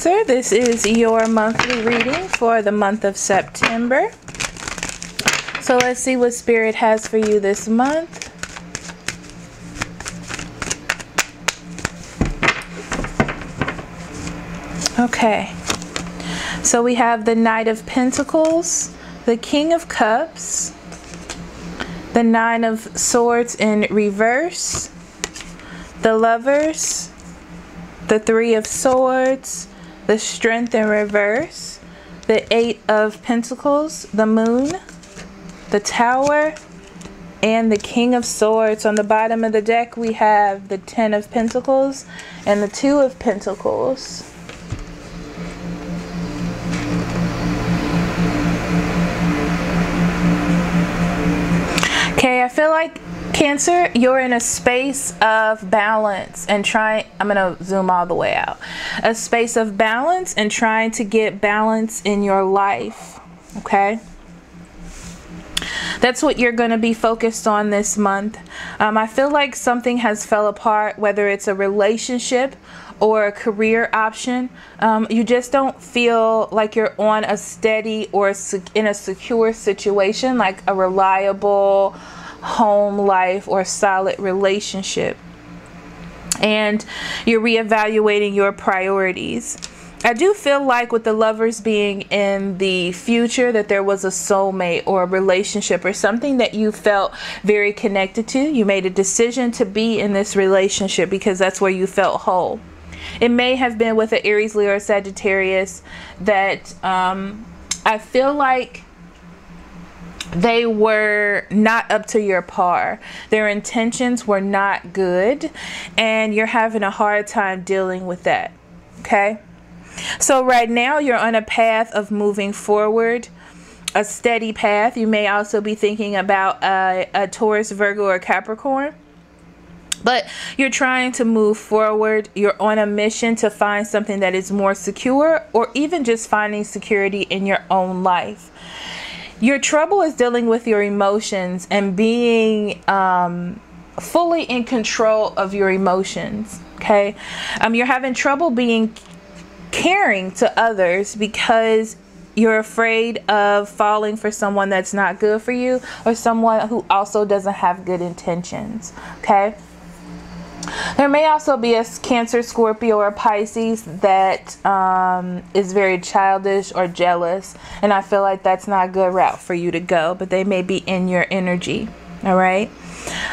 Cancer, this is your monthly reading for the month of September. So let's see what Spirit has for you this month. Okay, so we have the Knight of Pentacles, the King of Cups, the Nine of Swords in reverse, the Lovers, the Three of Swords, the Strength in reverse, the Eight of Pentacles, the Moon, the Tower, and the King of Swords. On the bottom of the deck we have the Ten of Pentacles and the Two of Pentacles. Okay, I feel like Cancer, you're in a space of balance and I'm going to zoom all the way out. A space of balance and trying to get balance in your life, okay? That's what you're going to be focused on this month. I feel like something has fell apart, whether it's a relationship or a career option. You just don't feel like you're on a steady or in a secure situation, like a reliable home life or solid relationship. And you're reevaluating your priorities. I do feel like with the Lovers being in the future that there was a soulmate or a relationship or something that you felt very connected to. You made a decision to be in this relationship because that's where you felt whole. It may have been with an Aries, Leo, or Sagittarius that I feel like they were not up to your par. Their intentions were not good and you're having a hard time dealing with that. Okay? So right now you're on a path of moving forward, a steady path. You may also be thinking about a Taurus, Virgo, or Capricorn. But you're trying to move forward. You're on a mission to find something that is more secure, or even just finding security in your own life. Your trouble is dealing with your emotions and being fully in control of your emotions. Okay, you're having trouble being caring to others because you're afraid of falling for someone that's not good for you, or someone who also doesn't have good intentions. Okay. There may also be a Cancer, Scorpio, or Pisces that is very childish or jealous. And I feel like that's not a good route for you to go. But they may be in your energy. All right.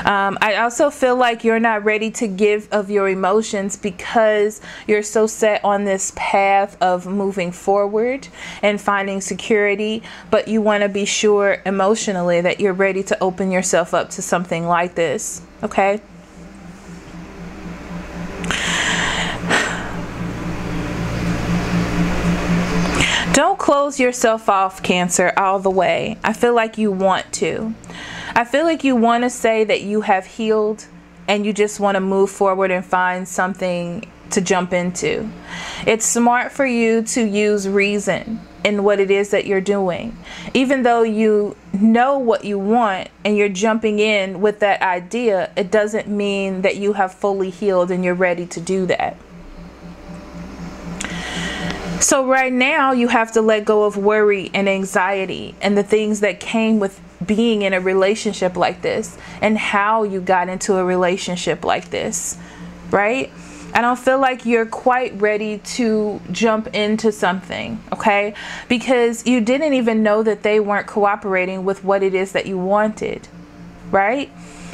I also feel like you're not ready to give of your emotions because you're so set on this path of moving forward and finding security. But you want to be sure emotionally that you're ready to open yourself up to something like this. Okay. Don't close yourself off, Cancer, all the way. I feel like you want to. I feel like you want to say that you have healed and you just want to move forward and find something to jump into. It's smart for you to use reason in what it is that you're doing. Even though you know what you want and you're jumping in with that idea, it doesn't mean that you have fully healed and you're ready to do that. So right now you have to let go of worry and anxiety and the things that came with being in a relationship like this and how you got into a relationship like this, right? I don't feel like you're quite ready to jump into something, okay? Because you didn't even know that they weren't cooperating with what it is that you wanted, right?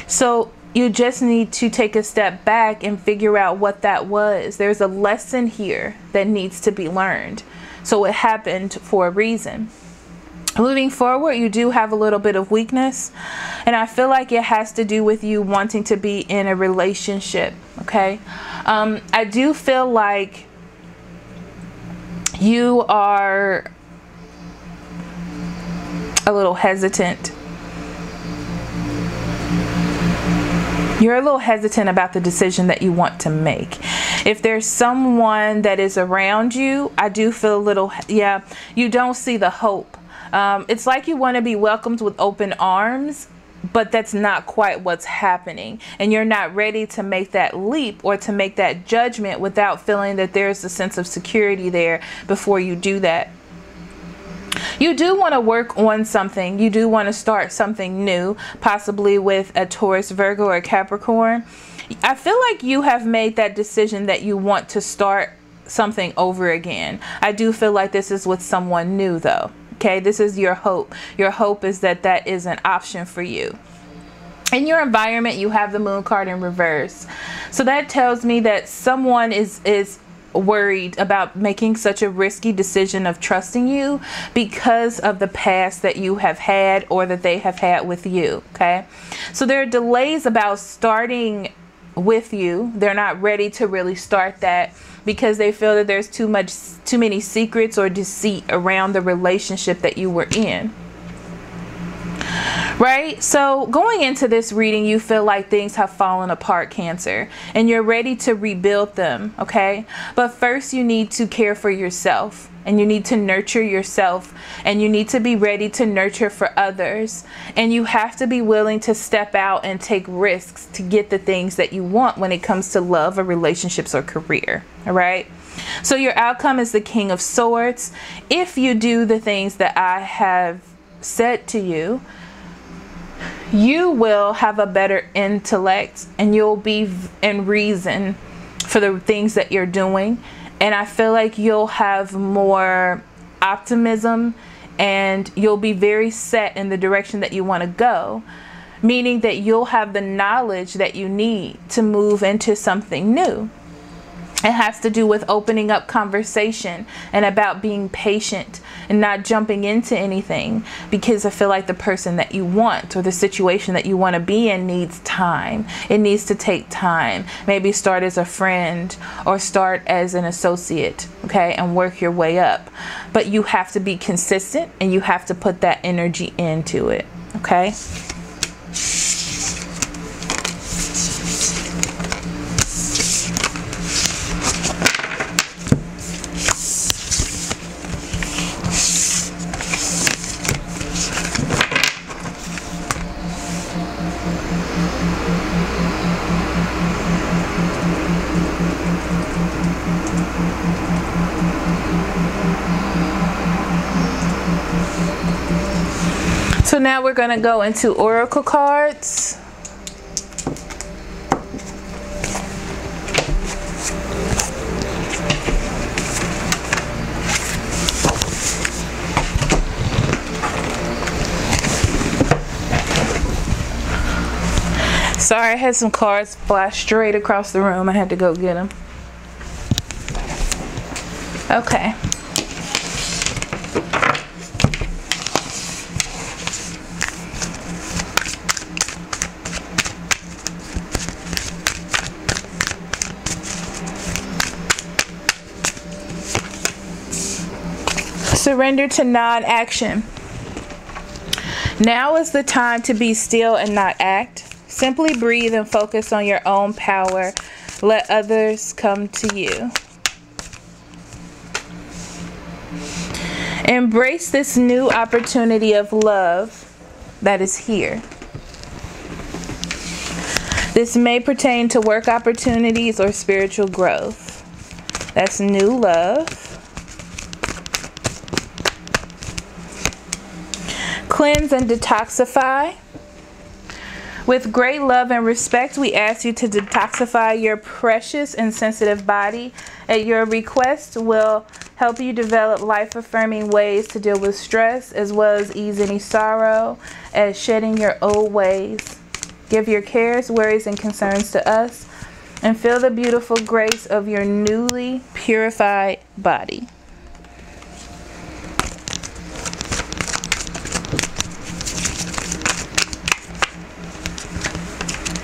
So you just need to take a step back and figure out what that was. There's a lesson here that needs to be learned. So it happened for a reason. Moving forward, you do have a little bit of weakness. And I feel like it has to do with you wanting to be in a relationship. Okay. I do feel like you are a little hesitant. You're a little hesitant about the decision that you want to make. If there's someone that is around you, I do feel a little, you don't see the hope. It's like you want to be welcomed with open arms, but that's not quite what's happening, and you're not ready to make that leap or to make that judgment without feeling that there's a sense of security there before you do that. You do want to work on something. You do want to start something new, possibly with a Taurus, Virgo, or Capricorn. I feel like you have made that decision that you want to start something over again. I do feel like this is with someone new though. Okay, this is your hope. Your hope is that that is an option for you. In your environment, you have the Moon card in reverse. So that tells me that someone is worried about making such a risky decision of trusting you because of the past that you have had or that they have had with you. Okay, so there are delays about starting with you. They're not ready to really start that because they feel that there's too many secrets or deceit around the relationship that you were in. Right? So going into this reading, you feel like things have fallen apart, Cancer, and you're ready to rebuild them. Okay, but first you need to care for yourself, and you need to nurture yourself, and you need to be ready to nurture for others, and you have to be willing to step out and take risks to get the things that you want when it comes to love or relationships or career. All right, so your outcome is the King of Swords. If you do the things that I have said to you, you will have a better intellect, and you'll be in reason for the things that you're doing. And I feel like you'll have more optimism, and you'll be very set in the direction that you want to go, meaning that you'll have the knowledge that you need to move into something new. It has to do with opening up conversation and about being patient and not jumping into anything, because I feel like the person that you want or the situation that you want to be in needs time. It needs to take time. Maybe start as a friend or start as an associate, okay, and work your way up. But you have to be consistent, and you have to put that energy into it, okay? So now we're going to go into oracle cards. Sorry, I had some cards fly straight across the room. I had to go get them. Okay. Surrender to non-action. Now is the time to be still and not act. Simply breathe and focus on your own power. Let others come to you. Embrace this new opportunity of love that is here. This may pertain to work opportunities or spiritual growth. That's new love. Cleanse and detoxify. With great love and respect, we ask you to detoxify your precious and sensitive body. At your request, will help you develop life-affirming ways to deal with stress, as well as ease any sorrow, as shedding your old ways. Give your cares, worries, and concerns to us, and feel the beautiful grace of your newly purified body.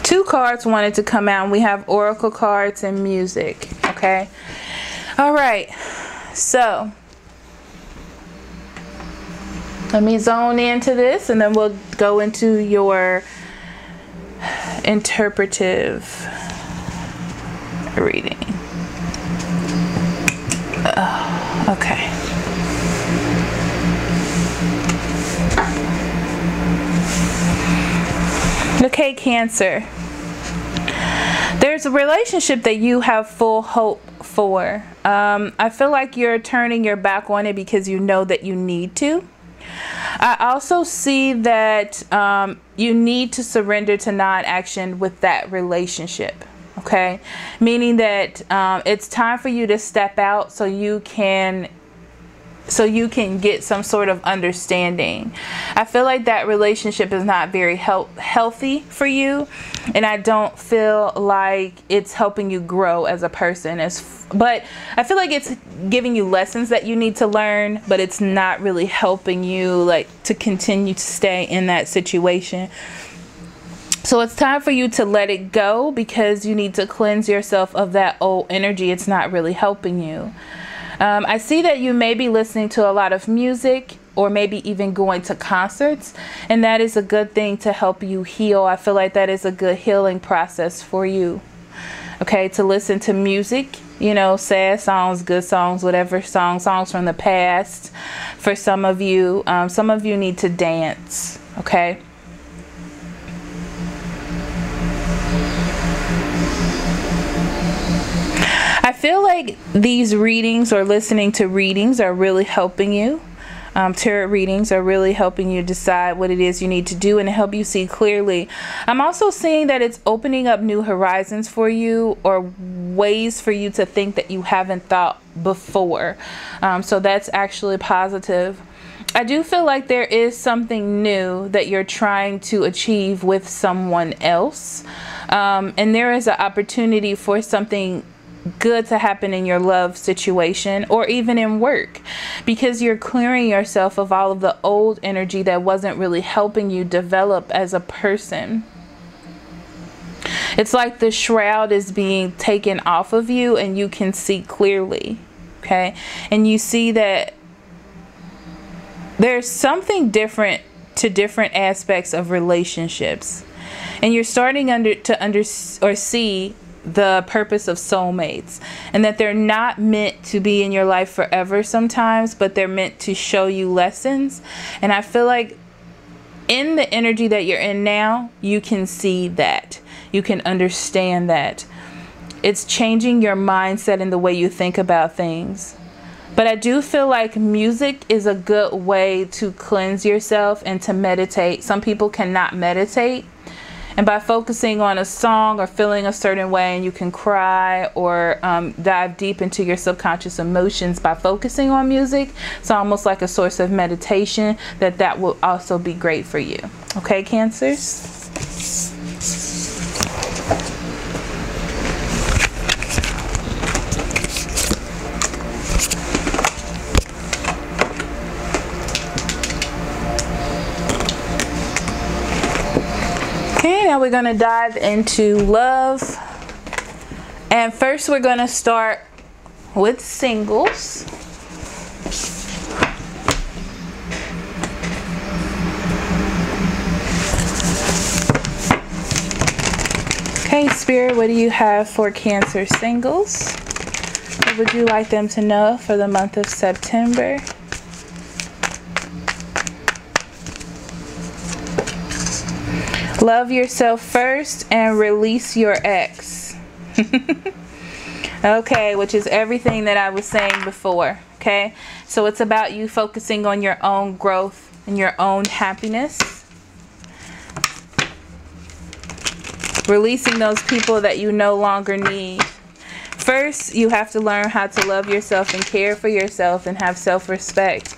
Two cards wanted to come out. We have oracle cards and music. Okay. All right. So let me zone into this, and then we'll go into your interpretive reading. Okay. Okay, Cancer. There's a relationship that you have full hope for. I feel like you're turning your back on it because you know that you need to. I also see that you need to surrender to non-action with that relationship. Okay, meaning that it's time for you to step out so you can get some sort of understanding. I feel like that relationship is not very healthy for you, and I don't feel like it's helping you grow as a person. But I feel like it's giving you lessons that you need to learn, but it's not really helping you like to continue to stay in that situation. So it's time for you to let it go because you need to cleanse yourself of that old energy. It's not really helping you. I see that you may be listening to a lot of music or maybe even going to concerts, and that is a good thing to help you heal. I feel like that is a good healing process for you. Okay, to listen to music, you know, sad songs, good songs, whatever songs from the past. For some of you need to dance, okay? I feel like these readings or listening to readings are really helping you. Tarot readings are really helping you decide what it is you need to do and help you see clearly. I'm also seeing that it's opening up new horizons for you or ways for you to think that you haven't thought before. So that's actually positive. I do feel like there is something new that you're trying to achieve with someone else. And there is an opportunity for something good to happen in your love situation or even in work, because you're clearing yourself of all of the old energy that wasn't really helping you develop as a person. It's like the shroud is being taken off of you and you can see clearly, okay? And you see that there's something different to different aspects of relationships, and you're starting to see the purpose of soulmates, and that they're not meant to be in your life forever sometimes, but they're meant to show you lessons. And I feel like in the energy that you're in now, you can see that, you can understand that it's changing your mindset and the way you think about things. But I do feel like music is a good way to cleanse yourself and to meditate. Some people cannot meditate. And by focusing on a song or feeling a certain way, and you can cry or dive deep into your subconscious emotions by focusing on music, it's almost like a source of meditation, that will also be great for you. Okay, Cancers? Now we're going to dive into love, and first we're going to start with singles. Okay, Spirit, what do you have for Cancer singles? What would you like them to know for the month of September? Love yourself first and release your ex. Okay, which is everything that I was saying before. Okay, so it's about you focusing on your own growth and your own happiness. Releasing those people that you no longer need. First, you have to learn how to love yourself and care for yourself and have self-respect.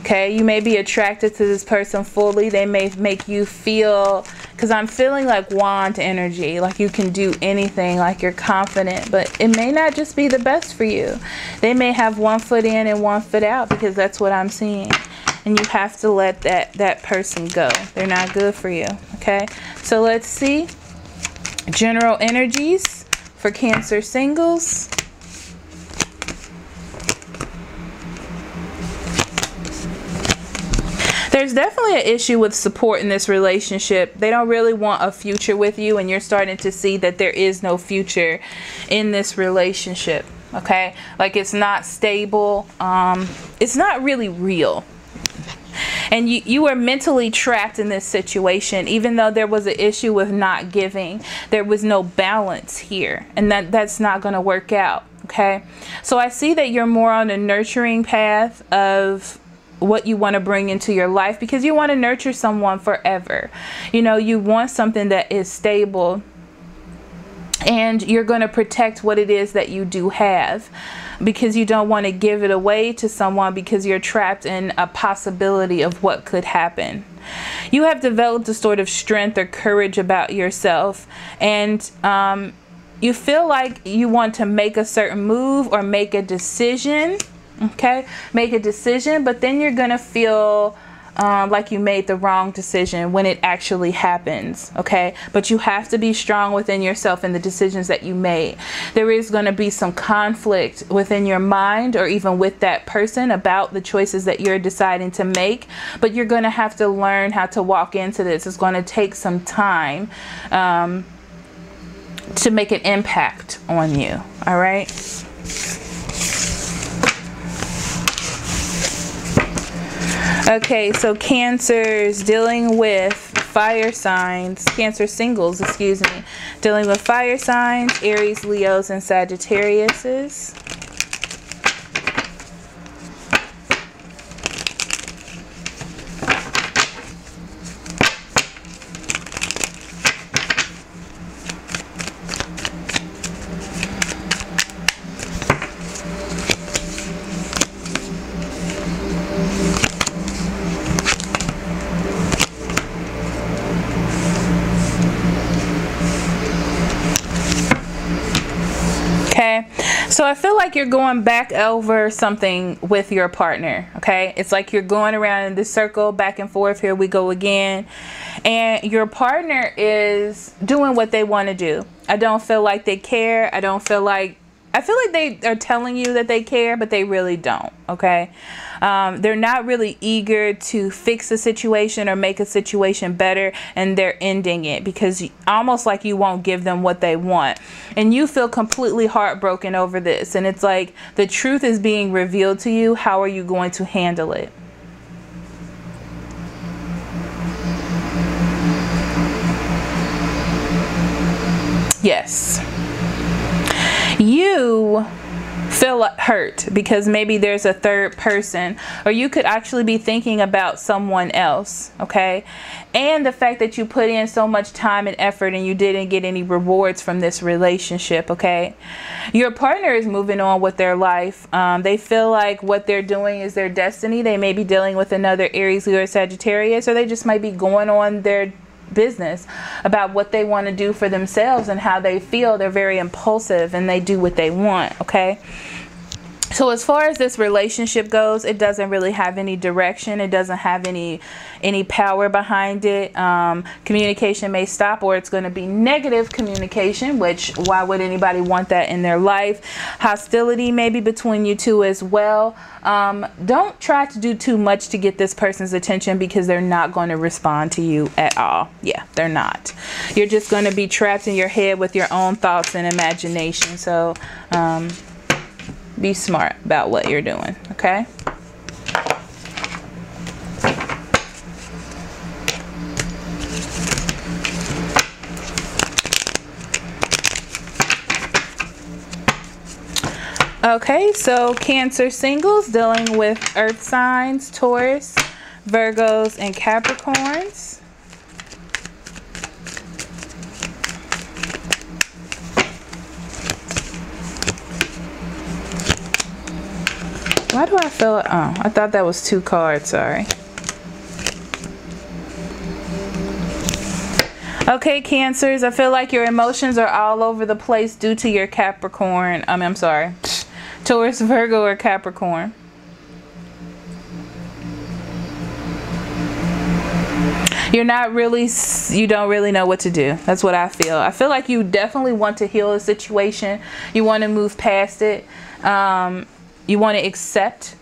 Okay, you may be attracted to this person fully. They may make you feel, because I'm feeling like wand energy, like you can do anything, like you're confident, but it may not just be the best for you. They may have one foot in and one foot out, because that's what I'm seeing. And you have to let that person go. They're not good for you. Okay, so let's see general energies for Cancer singles. There's definitely an issue with support in this relationship. They don't really want a future with you, and you're starting to see that there is no future in this relationship. Okay, like it's not stable. It's not really real. And you were mentally trapped in this situation. Even though there was an issue with not giving, there was no balance here, and that's not going to work out. Okay, so I see that you're more on a nurturing path of what you want to bring into your life, because you want to nurture someone forever. You know, you want something that is stable, and you're going to protect what it is that you do have, because you don't want to give it away to someone because you're trapped in a possibility of what could happen. You have developed a sort of strength or courage about yourself, and you feel like you want to make a certain move or make a decision. Okay, make a decision, but then you're gonna feel like you made the wrong decision when it actually happens. Okay, but you have to be strong within yourself in the decisions that you made. There is going to be some conflict within your mind, or even with that person, about the choices that you're deciding to make, but you're going to have to learn how to walk into this. It's going to take some time to make an impact on you. All right. Okay, so Cancers dealing with fire signs, Cancer singles, excuse me, dealing with fire signs, Aries, Leos, and Sagittariuses. So I feel like you're going back over something with your partner. Okay, it's like you're going around in this circle, back and forth. Here we go again. And your partner is doing what they want to do. I don't feel like they care. I feel like they are telling you that they care, but they really don't. Okay, they're not really eager to fix a situation or make a situation better, and they're ending it because almost like you won't give them what they want, and you feel completely heartbroken over this. And it's like the truth is being revealed to you. How are you going to handle it? Yes. You feel hurt because maybe there's a third person, or you could actually be thinking about someone else. Okay, and the fact that you put in so much time and effort and you didn't get any rewards from this relationship. Okay, your partner is moving on with their life. They feel like what they're doing is their destiny. They may be dealing with another Aries, Leo, or Sagittarius, or they just might be going on their business about what they want to do for themselves and how they feel. They're very impulsive and they do what they want. Okay, so as far as this relationship goes, it doesn't really have any direction. It doesn't have any power behind it. Communication may stop, or it's going to be negative communication, which why would anybody want that in their life? Hostility maybe between you two as well. Don't try to do too much to get this person's attention, because they're not going to respond to you at all. Yeah, they're not. You're just going to be trapped in your head with your own thoughts and imagination. So be smart about what you're doing. Okay. Okay, so Cancer singles dealing with earth signs, Taurus, Virgos, and Capricorns. Why do I feel it? Oh, I thought that was 2 cards, sorry. Okay, Cancers, I feel like your emotions are all over the place due to your Capricorn. I'm sorry. Taurus, Virgo, or Capricorn. You don't really know what to do. That's what I feel. I feel like you definitely want to heal a situation. You want to move past it. You want to accept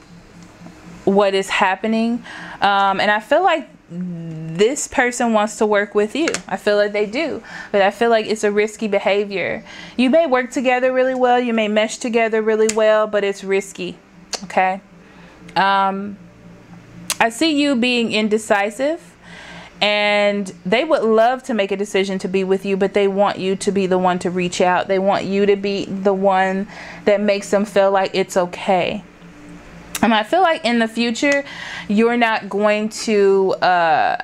what is happening. And I feel like this person wants to work with you. I feel like they do, but I feel like it's a risky behavior. You may work together really well, you may mesh together really well, but it's risky. Okay, I see you being indecisive, and they would love to make a decision to be with you, but they want you to be the one to reach out. They want you to be the one that makes them feel like it's okay. And I feel like in the future, you're not going to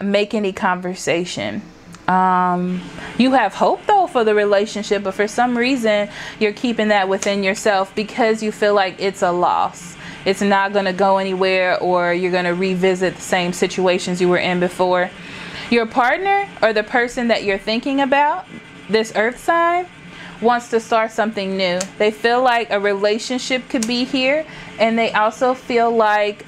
make any conversation. You have hope though for the relationship, but for some reason you're keeping that within yourself because you feel like it's a loss. It's not going to go anywhere, or you're going to revisit the same situations you were in before. Your partner, or the person that you're thinking about, this earth sign, wants to start something new. They feel like a relationship could be here, and they also feel like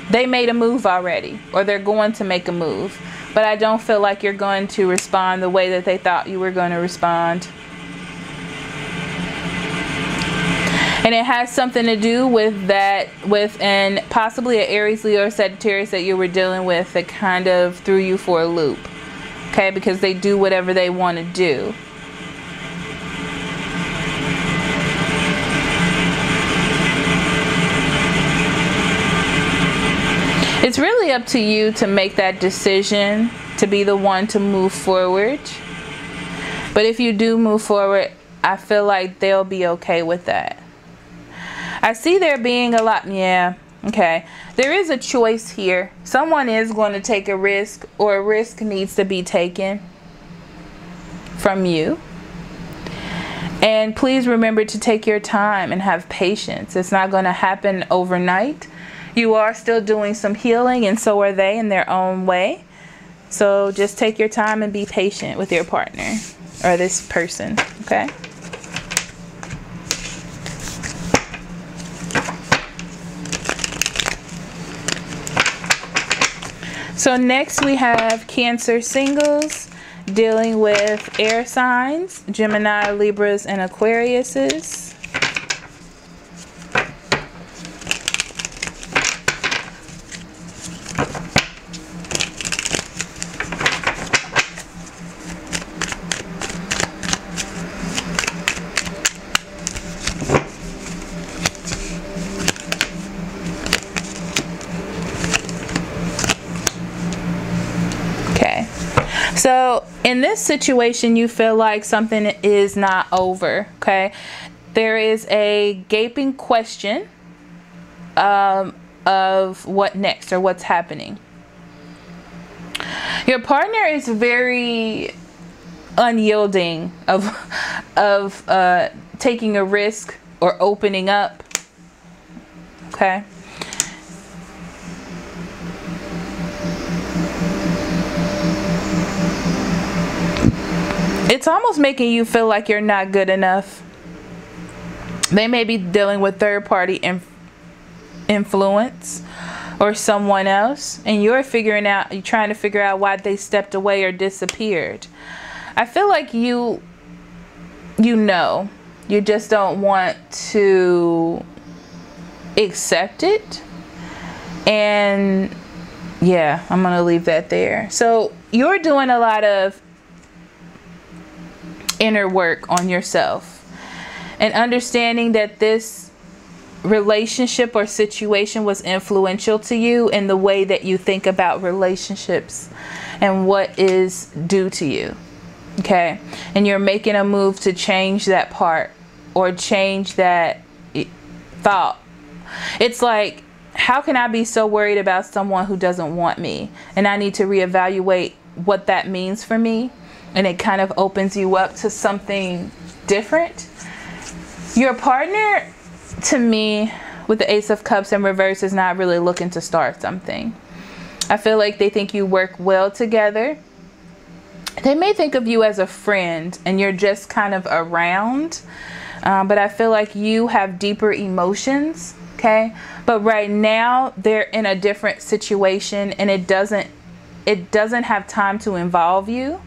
they made a move already, or they're going to make a move. But I don't feel like you're going to respond the way that they thought you were going to respond. And it has something to do with that, and possibly an Aries, Leo, or Sagittarius that you were dealing with that kind of threw you for a loop. Okay, because they do whatever they want to do. It's really up to you to make that decision, to be the one to move forward. But if you do move forward, I feel like they'll be okay with that. I see there being a lot, yeah, okay. There is a choice here. Someone is going to take a risk, or a risk needs to be taken from you. And please remember to take your time and have patience. It's not going to happen overnight. You are still doing some healing, and so are they in their own way. So just take your time and be patient with your partner or this person, okay? So next we have Cancer singles, dealing with air signs, Gemini, Libras, and Aquariuses. So in this situation, you feel like something is not over, okay? There is a gaping question of what next, or what's happening. Your partner is very unyielding of taking a risk or opening up, okay? It's almost making you feel like you're not good enough. They may be dealing with third-party influence or someone else, and you're trying to figure out why they stepped away or disappeared. I feel like you just don't want to accept it. And yeah, I'm gonna leave that there. So you're doing a lot of inner work on yourself and understanding that this relationship or situation was influential to you in the way that you think about relationships and what is due to you, okay? And you're making a move to change that part or change that thought. It's like, how can I be so worried about someone who doesn't want me? And I need to reevaluate what that means for me. And it kind of opens you up to something different. Your partner, to me, with the Ace of Cups in reverse, is not really looking to start something. I feel like they think you work well together. They may think of you as a friend and you're just kind of around. But I feel like you have deeper emotions, okay? But right now, they're in a different situation, and it doesn't have time to involve you.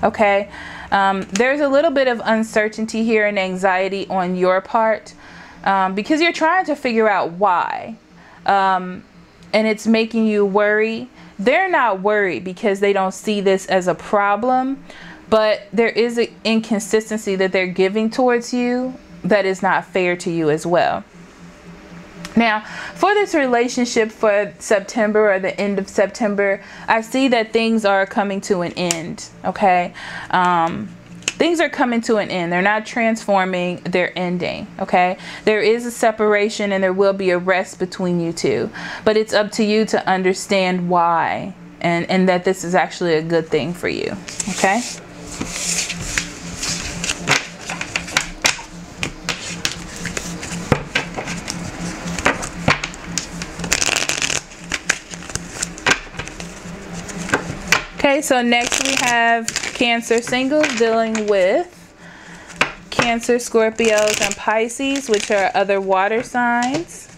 Okay, there's a little bit of uncertainty here and anxiety on your part because you're trying to figure out why, and it's making you worry. They're not worried because they don't see this as a problem, but there is an inconsistency that they're giving towards you that is not fair to you as well. Now, for this relationship for September or the end of September, I see that things are coming to an end, okay? Things are coming to an end. They're not transforming, they're ending, okay? There is a separation and there will be a rest between you two. But it's up to you to understand why and that this is actually a good thing for you, okay? Okay, so next we have Cancer singles dealing with Cancer, Scorpios, and Pisces, which are other water signs.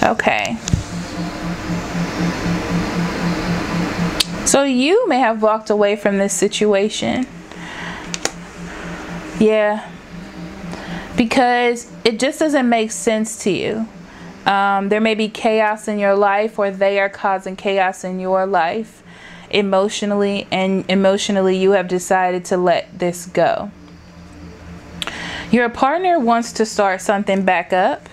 Okay. So you may have walked away from this situation. Yeah. Because it just doesn't make sense to you. There may be chaos in your life, or they are causing chaos in your life emotionally, and emotionally you have decided to let this go. Your partner wants to start something back up,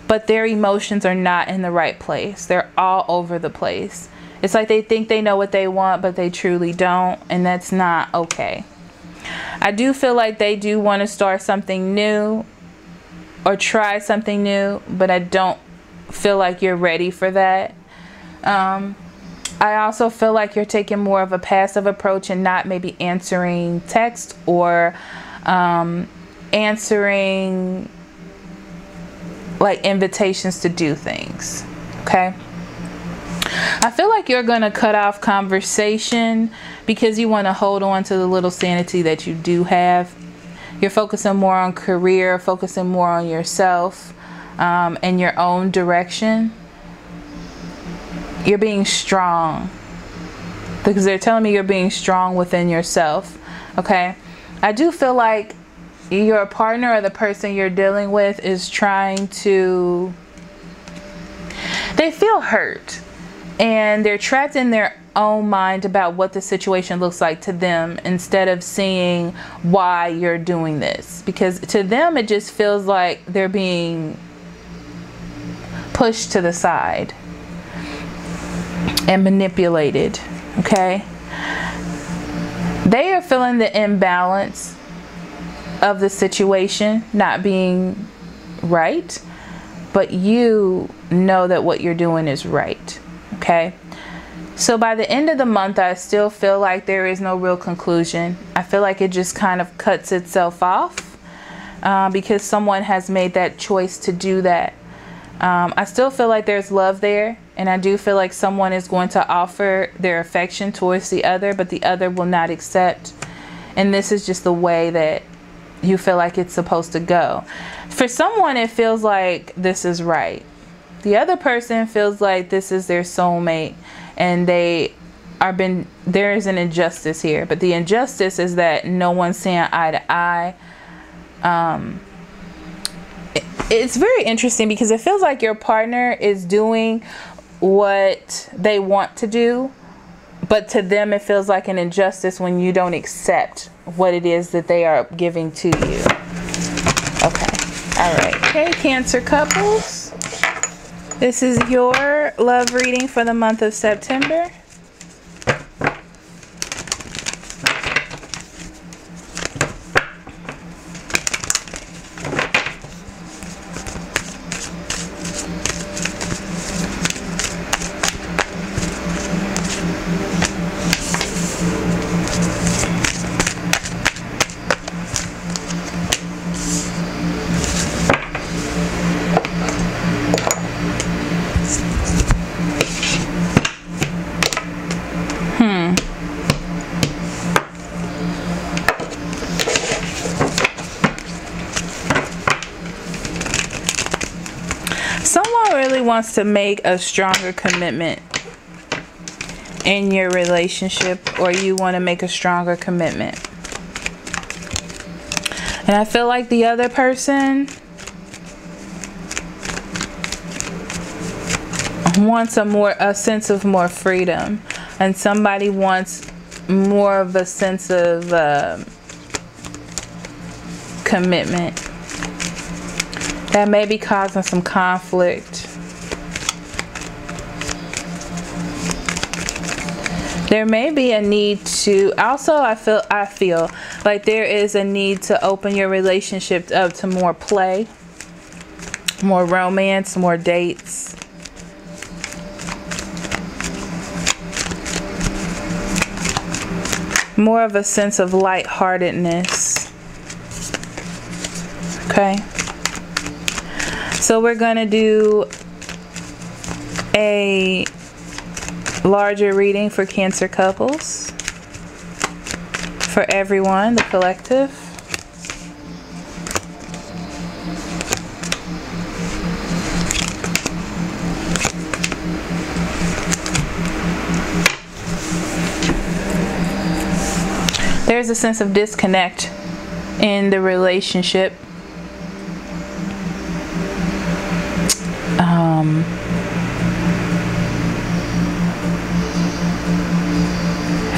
but their emotions are not in the right place. They're all over the place. It's like they think they know what they want, but they truly don't, and that's not okay. I do feel like they do want to start something new or try something new, but I don't feel like you're ready for that. I also feel like you're taking more of a passive approach and not maybe answering text or answering like invitations to do things, okay? I feel like you're going to cut off conversation because you want to hold on to the little sanity that you do have. You're focusing more on career, focusing more on yourself and your own direction. You're being strong because they're telling me you're being strong within yourself, okay? I do feel like your partner or the person you're dealing with is trying to... They feel hurt. And they're trapped in their own mind about what the situation looks like to them instead of seeing why you're doing this. Because to them, it just feels like they're being pushed to the side and manipulated, okay? They are feeling the imbalance of the situation not being right, but you know that what you're doing is right. Okay, so by the end of the month, I still feel like there is no real conclusion. I feel like it just kind of cuts itself off because someone has made that choice to do that. I still feel like there's love there, and I do feel like someone is going to offer their affection towards the other, but the other will not accept. And this is just the way that you feel like it's supposed to go. For someone, it feels like this is right. The other person feels like this is their soulmate and there is an injustice here. But the injustice is that no one's seeing eye to eye. It's very interesting because it feels like your partner is doing what they want to do, but to them it feels like an injustice when you don't accept what it is that they are giving to you. Okay. All right. Okay, Cancer couples. This is your love reading for the month of September. Someone really wants to make a stronger commitment in your relationship, or you want to make a stronger commitment. And I feel like the other person wants a sense of more freedom, and somebody wants more of a sense of commitment. That may be causing some conflict. There may be a need to also, I feel like there is a need to open your relationship up to more play, more romance, more dates. More of a sense of lightheartedness. Okay. So we're going to do a larger reading for Cancer couples, for everyone, the collective. There's a sense of disconnect in the relationship.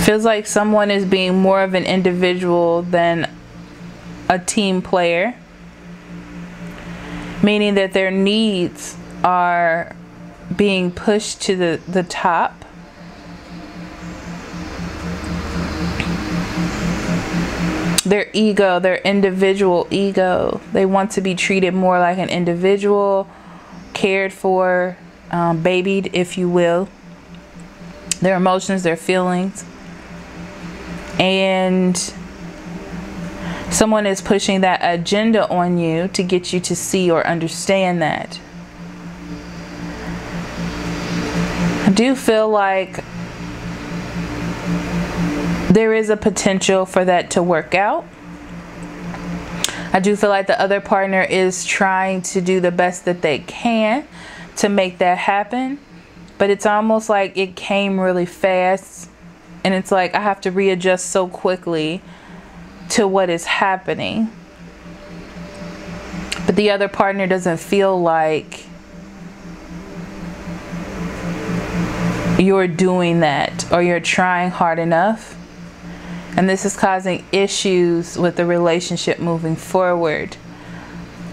Feels like someone is being more of an individual than a team player, meaning that their needs are being pushed to the top. Their ego, their individual ego, they want to be treated more like an individual, cared for, babied, if you will. Their emotions, their feelings. And someone is pushing that agenda on you to get you to see or understand that. I do feel like there is a potential for that to work out. I do feel like the other partner is trying to do the best that they can to make that happen. But it's almost like it came really fast. And it's like I have to readjust so quickly to what is happening. But the other partner doesn't feel like you're doing that or you're trying hard enough. And this is causing issues with the relationship moving forward.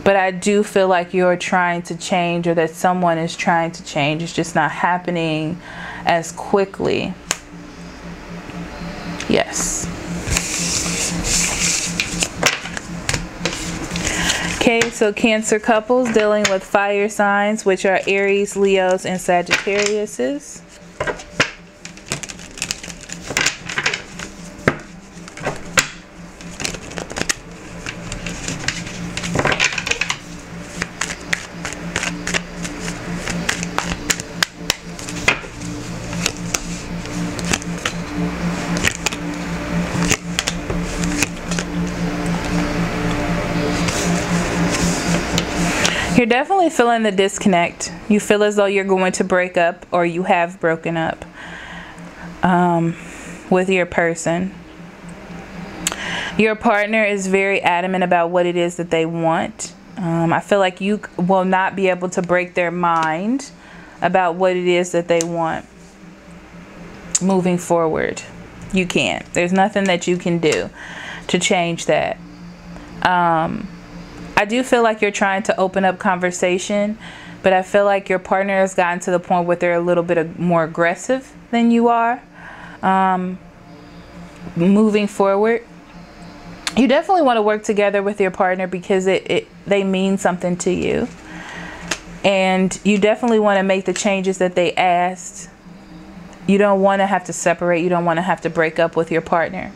But I do feel like you're trying to change, or that someone is trying to change. It's just not happening as quickly. Yes. Okay, so Cancer couples dealing with fire signs, which are Aries, Leos, and Sagittariuses. You're definitely feeling the disconnect. You feel as though you're going to break up, or you have broken up with your person. Your partner is very adamant about what it is that they want. I feel like you will not be able to break their mind about what it is that they want moving forward. You can't. There's nothing that you can do to change that. I do feel like you're trying to open up conversation, but I feel like your partner has gotten to the point where they're a little bit more aggressive than you are. Moving forward, you definitely want to work together with your partner because they mean something to you. And you definitely want to make the changes that they asked. You don't want to have to separate. You don't want to have to break up with your partner.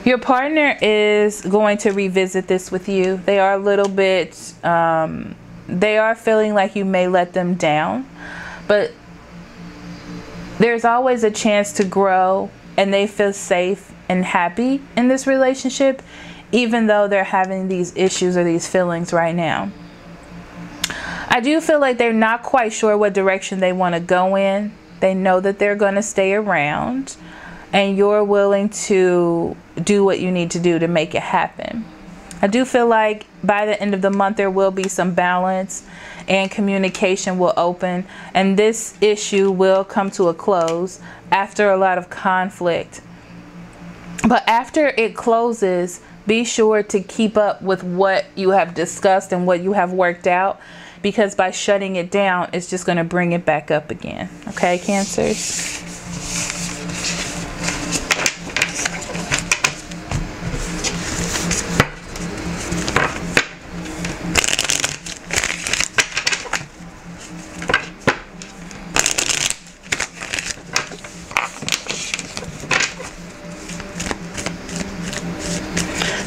Your partner is going to revisit this with you. They are a little bit, they are feeling like you may let them down, but there's always a chance to grow, and they feel safe and happy in this relationship, even though they're having these issues or these feelings right now. I do feel like they're not quite sure what direction they want to go in. They know that they're going to stay around, and you're willing to do what you need to do to make it happen. I do feel like by the end of the month there will be some balance and communication will open, and this issue will come to a close after a lot of conflict. But after it closes, be sure to keep up with what you have discussed and what you have worked out, because by shutting it down, it's just going to bring it back up again. Okay, Cancers?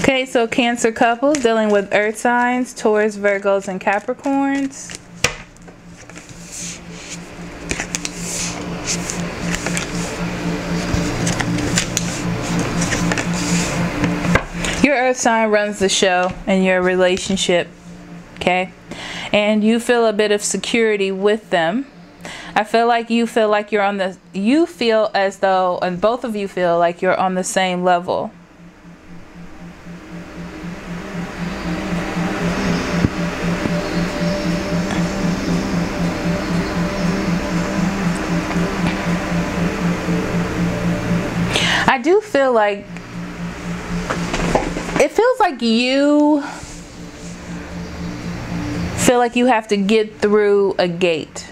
Okay, so Cancer couples dealing with earth signs, Taurus, Virgos, and Capricorns. Your earth sign runs the show in your relationship, okay? And you feel a bit of security with them. I feel like you feel like you're on the, you feel as though, and both of you feel like you're on the same level. I do feel like it feels like you feel like you have to get through a gate.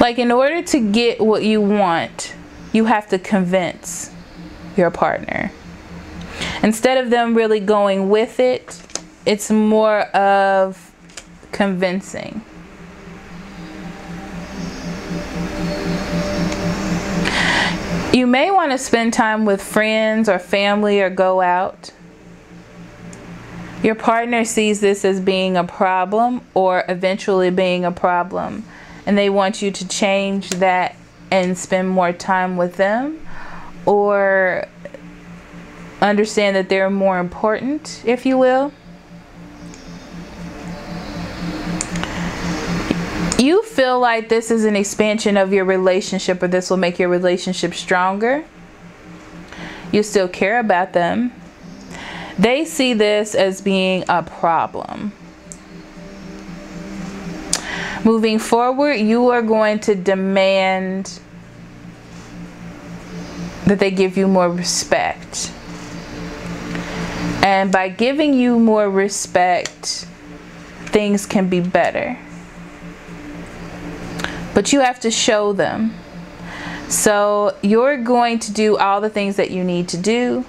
Like in order to get what you want, you have to convince your partner. Instead of them really going with it, it's more of convincing. You may want to spend time with friends or family or go out. Your partner sees this as being a problem or eventually being a problem, and they want you to change that and spend more time with them, or understand that they're more important, if you will. You feel like this is an expansion of your relationship, or this will make your relationship stronger. You still care about them. They see this as being a problem. Moving forward, you are going to demand that they give you more respect. And by giving you more respect, things can be better. But you have to show them. So you're going to do all the things that you need to do,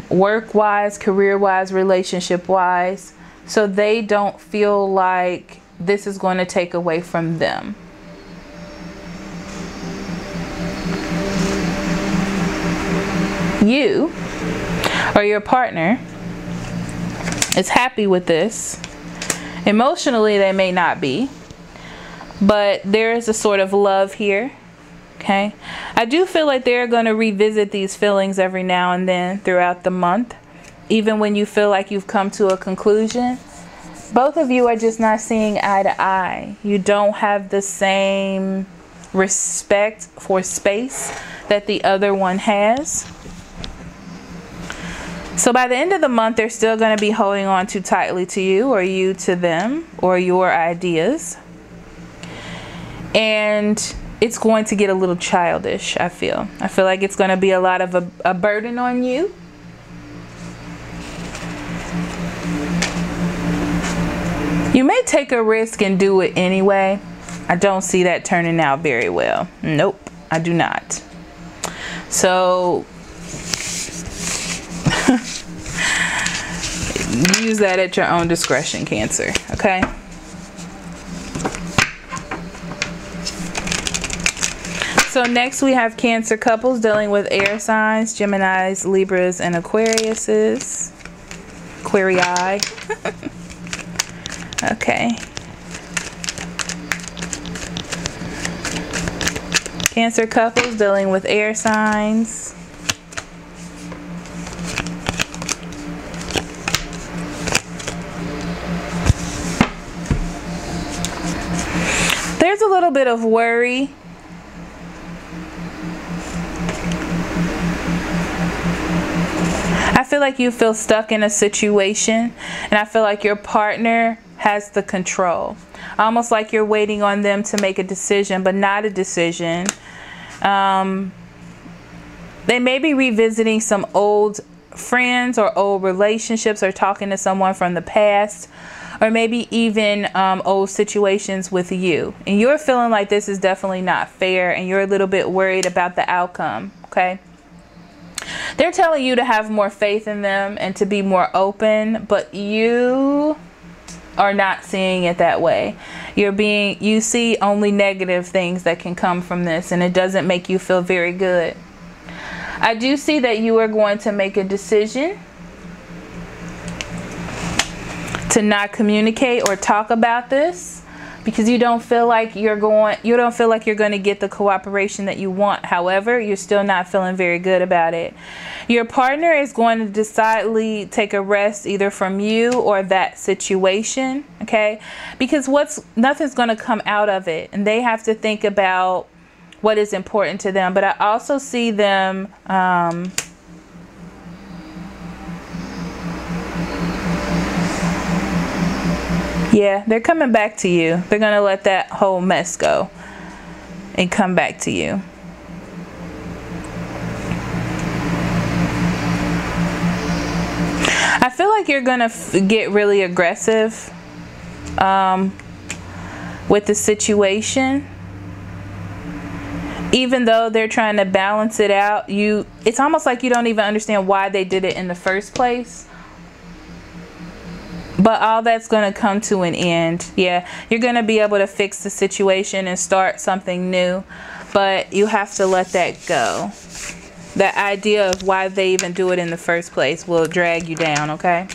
work-wise, career-wise, relationship-wise, so they don't feel like this is going to take away from them. You or your partner is happy with this. Emotionally, they may not be. But there is a sort of love here, okay? I do feel like they're going to revisit these feelings every now and then throughout the month. Even when you feel like you've come to a conclusion, both of you are just not seeing eye to eye. You don't have the same respect for space that the other one has. So by the end of the month, they're still going to be holding on too tightly to you, or you to them, or your ideas. And it's going to get a little childish, I feel. I feel like it's going to be a lot of a burden on you. You may take a risk and do it anyway. I don't see that turning out very well. Nope, I do not. So use that at your own discretion, Cancer, okay? So next we have Cancer couples dealing with air signs, Geminis, Libras, and Aquariuses. Aquarii. Okay. Cancer couples dealing with air signs. There's a little bit of worry. I feel like you feel stuck in a situation, and I feel like your partner has the control. Almost like you're waiting on them to make a decision, but not a decision. They may be revisiting some old friends or old relationships, or talking to someone from the past, or maybe even old situations with you. And you're feeling like this is definitely not fair, and you're a little bit worried about the outcome, okay? They're telling you to have more faith in them and to be more open, but you are not seeing it that way. You see only negative things that can come from this, and it doesn't make you feel very good. I do see that you are going to make a decision to not communicate or talk about this, because you don't feel like you're going to get the cooperation that you want. However, you're still not feeling very good about it. Your partner is going to decidedly take a rest either from you or that situation, okay? Because nothing's going to come out of it, and they have to think about what is important to them. But I also see them yeah, they're coming back to you. They're going to let that whole mess go and come back to you. I feel like you're going to get really aggressive with the situation. Even though they're trying to balance it out, it's almost like you don't even understand why they did it in the first place. But all that's going to come to an end. Yeah, you're going to be able to fix the situation and start something new. But you have to let that go. The idea of why they even do it in the first place will drag you down, okay?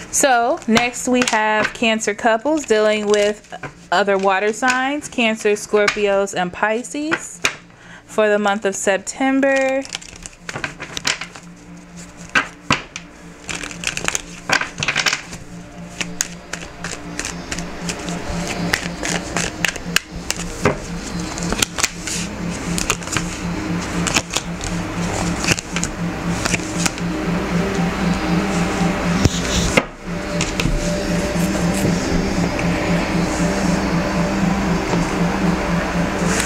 So, next we have Cancer couples dealing with other water signs. Cancer, Scorpios, and Pisces for the month of September.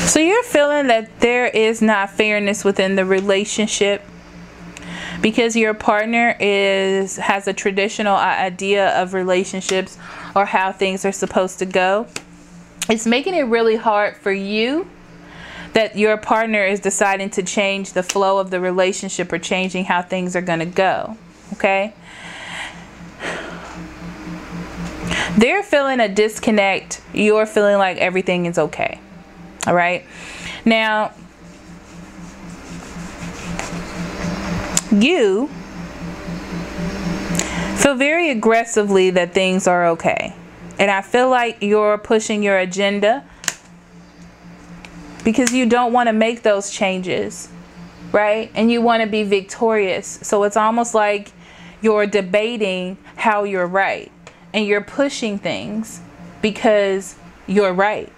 So you're feeling that there is not fairness within the relationship because your partner has a traditional idea of relationships or how things are supposed to go. It's making it really hard for you that your partner is deciding to change the flow of the relationship or changing how things are going to go. Okay? They're feeling a disconnect. You're feeling like everything is okay. All right. Now, you feel very aggressively that things are okay. And I feel like you're pushing your agenda because you don't want to make those changes, right? And you want to be victorious. So it's almost like you're debating how you're right. And you're pushing things because you're right.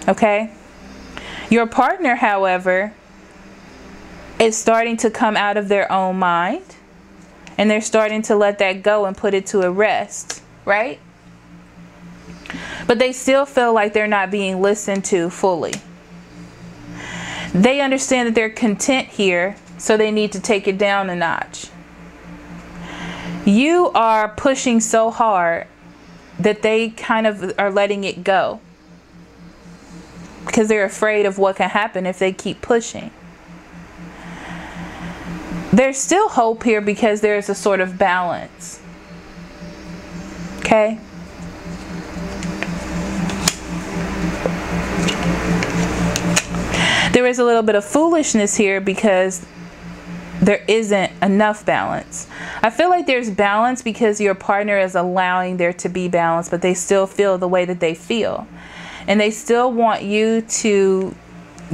Okay? Your partner, however, is starting to come out of their own mind. And they're starting to let that go and put it to a rest. Right? But they still feel like they're not being listened to fully. They understand that they're content here, so they need to take it down a notch. You are pushing so hard that they kind of are letting it go. Because they're afraid of what can happen if they keep pushing. There's still hope here because there's a sort of balance. Okay? There is a little bit of foolishness here because there isn't enough balance. I feel like there's balance because your partner is allowing there to be balance, but they still feel the way that they feel. And they still want you to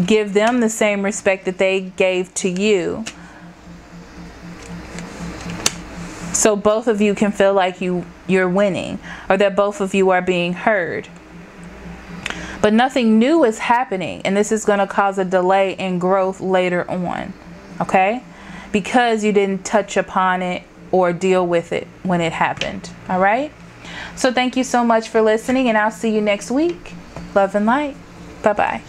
give them the same respect that they gave to you. So both of you can feel like you're winning, or that both of you are being heard. But nothing new is happening, and this is going to cause a delay in growth later on. Okay? because you didn't touch upon it or deal with it when it happened. All right? So thank you so much for listening, and I'll see you next week. Love and light. Bye-bye.